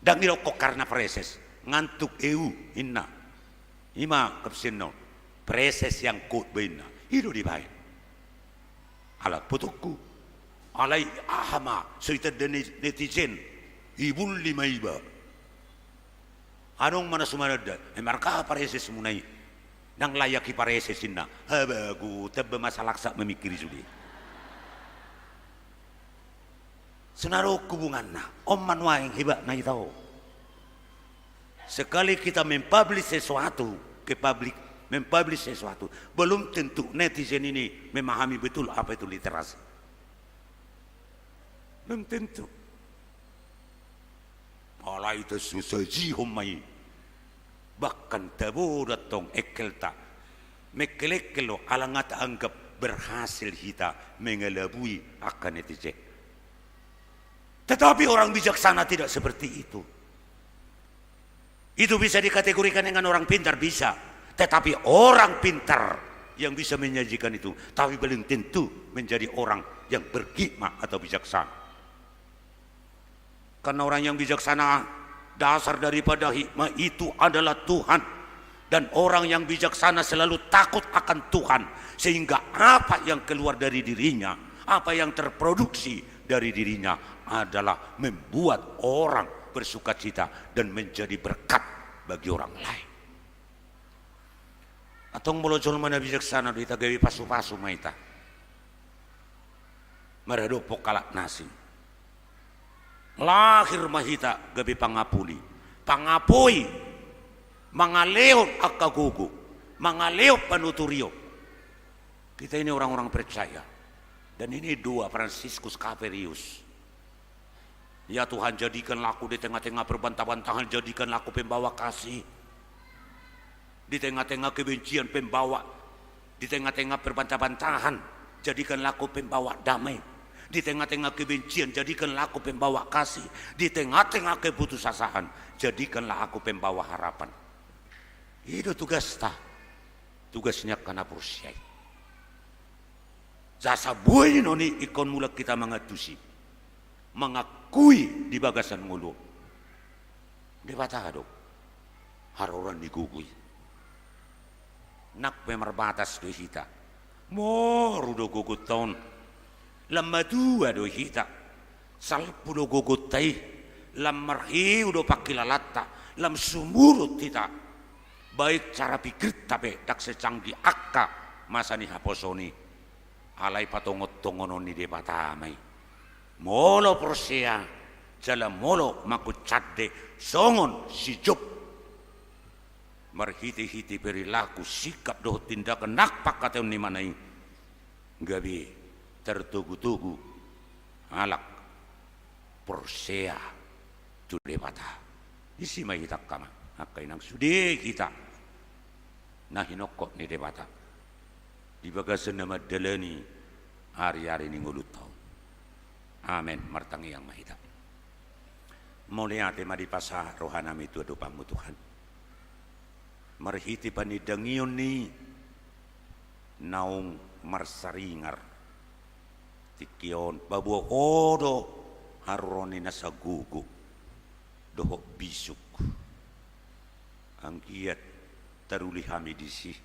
Dan nilokok karena preses. Ngantuk eu ina. Ima kepsin no. Preses yang khutbah ina. Itu di bay. Ala putukku. Alai ahama. Soita dan netizen. Ibul lima iba. Anong mana sumanada? Marka pareses munai. Nang layaki pareses inna. Habagu tebbe masalaksa memikiri sudi. Senaro hubungan na. Om manwa yang hebat na itaw. Sekali kita mempublish sesuatu ke publik, mempublish sesuatu, belum tentu netizen ini memahami betul apa itu literasi. Belum tentu. Ala itu susaji homai. Bahkan tabu datang ekelta. Mekelekelo alangata anggap berhasil kita mengelabui akan netizen. Tetapi orang bijaksana tidak seperti itu. Itu bisa dikategorikan dengan orang pintar, bisa. Tetapi orang pintar yang bisa menyajikan itu, tapi belum tentu menjadi orang yang berhikmah atau bijaksana. Karena orang yang bijaksana, dasar daripada hikmah itu adalah Tuhan. Dan orang yang bijaksana selalu takut akan Tuhan. Sehingga apa yang keluar dari dirinya, apa yang terproduksi dari dirinya adalah membuat orang bersukacita dan menjadi berkat bagi orang lain. Atong molojol mana bijaksana kita gawi pasu-pasu maita. Meredopok kalak nasi. Lahir mahita gabi pangapuli. Pangapui mangaleon akagugu. Mangaleon panuturio. Kita ini orang-orang percaya. Dan ini dua Franciscus Caverius. Ya Tuhan, jadikanlah aku di tengah-tengah perbantah-bantahan, jadikanlah aku pembawa kasih. Di tengah-tengah kebencian pembawa, di tengah-tengah perbantah-bantahan, jadikanlah aku pembawa damai. Di tengah-tengah kebencian, jadikanlah aku pembawa kasih. Di tengah-tengah keputusasaan, jadikanlah aku pembawa harapan. Itu tugas ta. Tugasnya karena persyai. Jasa buih noni ikon mulak kita mengatusi. Mengakui di bagasan mulu. Di batado. Haroran digugui. Nak pemerbatas do hita. Moru do gugut taon. Lama dua do hita. Salpu do gugut tai. Lam marhiu do pakilalata. Lam sumurut hita. Baik cara pikir tapi dak secanggih akka masa ni haposoni. Alai patongot-tongononi di batamai. Molo persia jalan molo makut cadde songon si job marhiti-hiti perilaku sikap doh tindakan nak pakateu ni manai gabi tertugu-tugu alak persia tu debata isi mai kita kama akai nang sude kita nah hinokok ni debata di bagasan nama dalani hari-hari ni ngulut tau. Amin martangi yang mahita. Mulia tema di pasah rohanami itu adupamu Tuhan. Marhiti panidangion ni naung marsaringar tikion babuo odo haroni nasa gugu dohok bisuk ang kiat taruli hami disi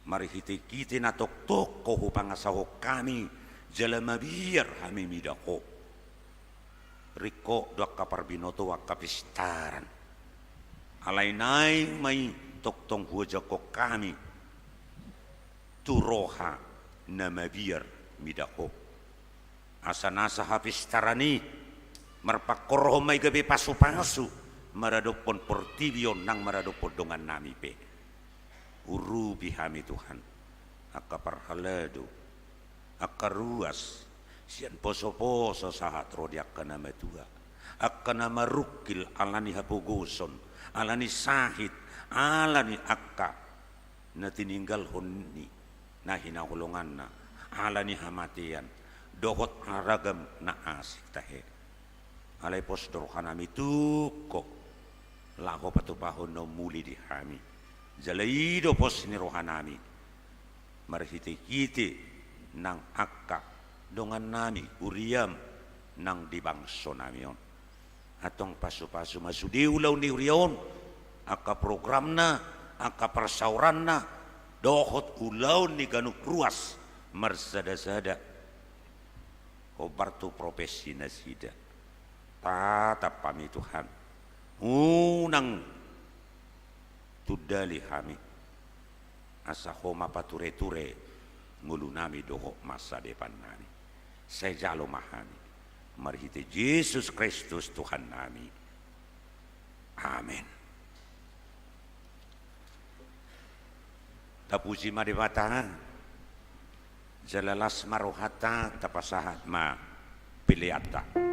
marhiti kiti natok toko hupangasahok kami jalama biar kami midako riko doak kaparbinoto wak kapistaran alainay may toktong huwajako kami turoha na mabiar midako asanasa hapistarani marpakorho may gabi pasu-pasu maradopon portibion nang maradopon dongan nami pe. Uru bihami Tuhan, akka parhalado, akka ruas, sian poso-poso sahat rodi akka nama tua, akka nama rukil alani hapogoson, alani sahid, alani akka na tininggal honni, na hinahulungan na, alani hamatian, dohot aragam na asik tahe. Alay pos dorohanami tuko, lako patupahon no muli di hami. Jalaido pos ni rohanami marhiti-hiti nang akka dongan nami uriam nang dibangso nami on atong pasu-pasu masudiulaw ni urion akka programna akka persauranna dohot ulaw ni ganuk ruas marsada-sada kobartu profesi nasida tatap pami Tuhan unang tudali kami asa homa pature-ture ngulu nami doho masa depan nami saya jalo mahami marhite Yesus Kristus Tuhan nami amin. Tapuji madebata jalalas marohata tapasahat ma piliata.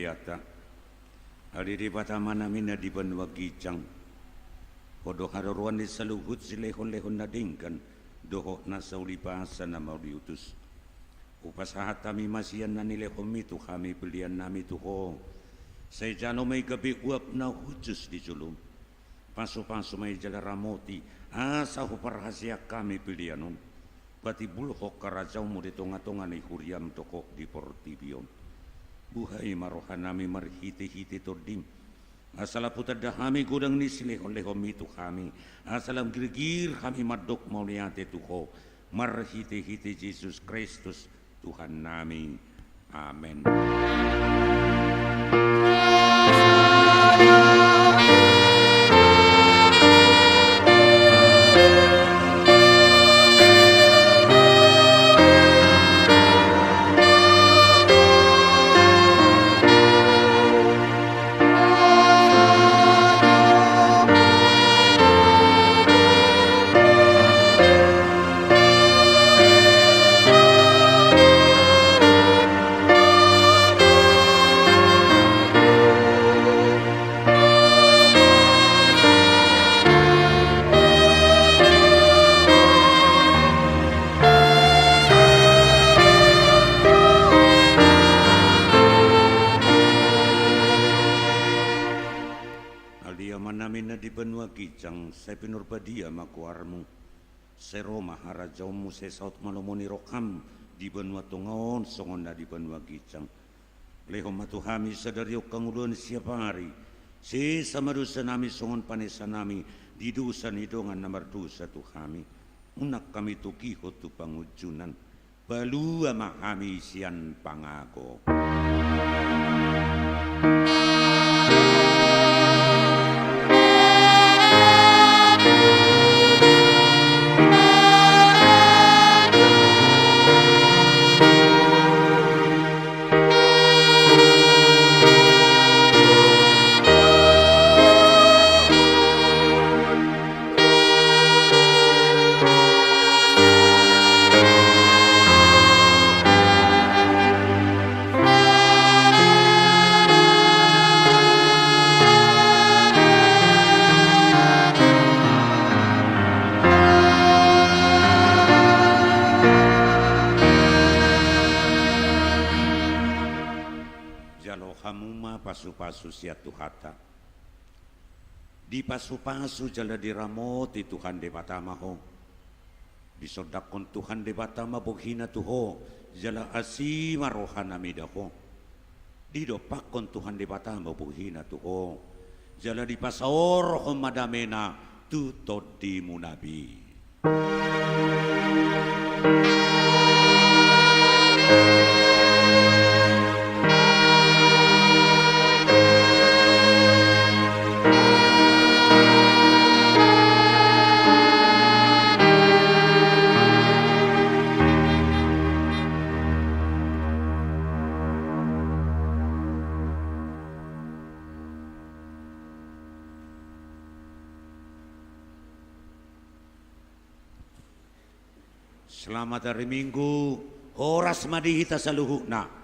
piliata. Hari di patama namin na di banwa gijang. Kodo hararuan di saluhut silehon-lehon na dingkan. Doho na sa ulipasan na mauliutus. Upasahat kami masiyan na nilehom itu kami pilihan nami tuho. Say jano may gabi uap na hujus di julum. Paso-paso may jalaramoti. Asa huparhasya kami pilihanon. Pati bulhok karajaw mo di tonga-tonga ni huriam toko di portibion. Buhay marohan nami marhiti-hiti tordim. Asala putada kami gudang nisilehon-lehom itu kami. Asalam girgir kami madok mauliate tuho. Marhiti-hiti Yesus Kristus Tuhan nami. Amin. Kijang sa pinurbadia makuarmu sa Roma harajaw mo sa South Malomoni Rokam di banwa tungaon songon na di banwa kijang lehom matuhami sa daryok kanguluan siya pari si samarusa nami songon panesa nami di dusa ni dongan na mardusa tu kami unak kami tukihot tu pangujunan balua mahami siyan pangako. Pasu-pasu siya tuhata. Di pasu-pasu jala diramoti Tuhan de batamaho. Bisodakon Tuhan de batama bughina tuho. Jala asima rohana midaho. Di dopakon Tuhan de batama bughina tuho. Jala di pasaor madamena tutod di munabi. Selamat hari Minggu, horas madihita sa luhukna.